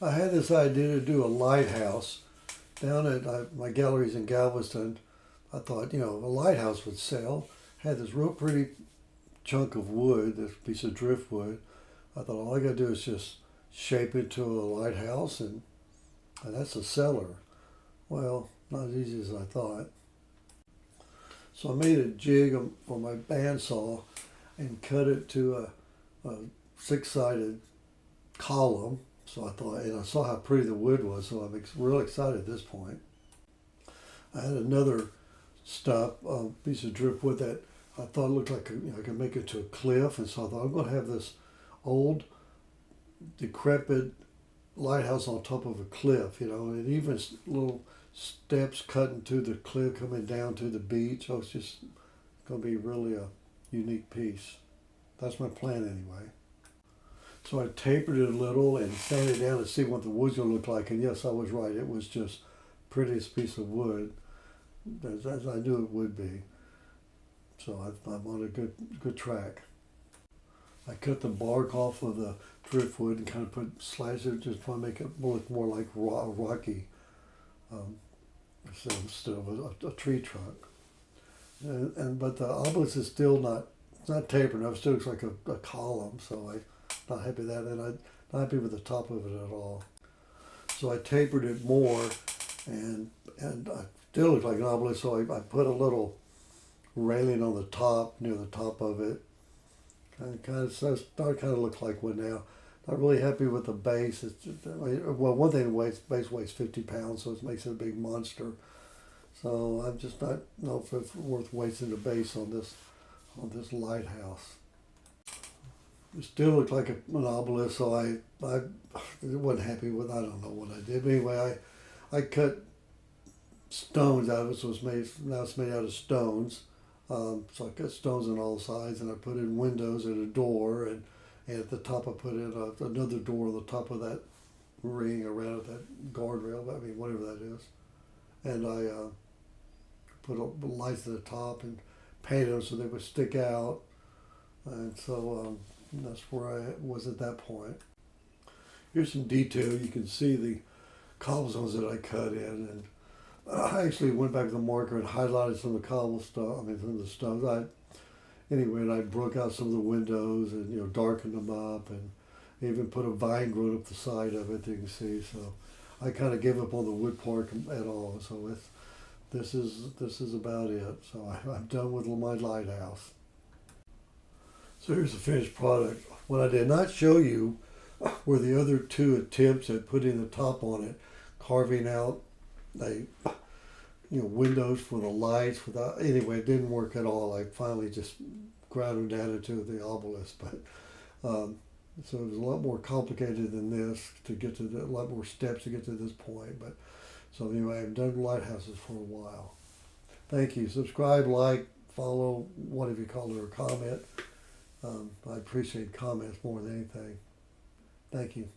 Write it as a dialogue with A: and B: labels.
A: I had this idea to do a lighthouse down at my galleries in Galveston. I thought, a lighthouse would sell. Had this real pretty chunk of wood, this piece of driftwood. I thought all I got to do is just shape it to a lighthouse, and that's a seller. Well, not as easy as I thought. So I made a jig for my bandsaw and cut it to a six-sided column. So I thought, and I saw how pretty the wood was, so I'm real excited at this point. I had another piece of driftwood that I thought looked like I could make it to a cliff, and so I thought I'm going to have this old, decrepit lighthouse on top of a cliff, and even little steps cutting to the cliff coming down to the beach. So it's just going to be really a unique piece. That's my plan anyway. So I tapered it a little and sanded it down to see what the wood's going to look like. And yes, I was right. It was just prettiest piece of wood, as I knew it would be. So I'm on a good track. I cut the bark off of the driftwood and kind of sliced it just to make it look more like a rocky instead of a tree trunk. But the obelisk is still not tapered enough. It still looks like a column. So I'm not happy with that, and I'm not happy with the top of it at all. So I tapered it more, and I still look like an obelisk. So I put a little railing on the top, near the top of it. So it started kind of look like one now. Not really happy with the base. One thing, the base weighs 50 pounds, so it makes it a big monster. So I'm just not know if it's worth wasting the base on this lighthouse. It still looked like an obelisk, so I wasn't happy with. I don't know what I did. But anyway, I cut stones out of it, so now it's made out of stones. So I cut stones on all sides, and I put in windows and a door, and at the top I put in another door on the top of that ring around that guardrail. I mean, whatever that is. And I put lights at the top and painted them so they would stick out. And so that's where I was at that point. Here's some detail. You can see the cobblestones that I cut in, and I actually went back with a marker and highlighted some of the some of the stones. And I broke out some of the windows and darkened them up, and even put a vine growing up the side of it. You can see. So I kind of gave up on the wood part at all. So this is about it. So I'm done with my lighthouse. So here's the finished product. What I did not show you were the other two attempts at putting the top on it, carving out windows for the lights. Anyway, it didn't work at all. I finally just ground them down into the obelisk. But so it was a lot more complicated than this to get to a lot more steps to get to this point. But so anyway, I've done lighthouses for a while. Thank you. Subscribe, like, follow, whatever you call it, or comment. I appreciate comments more than anything. Thank you.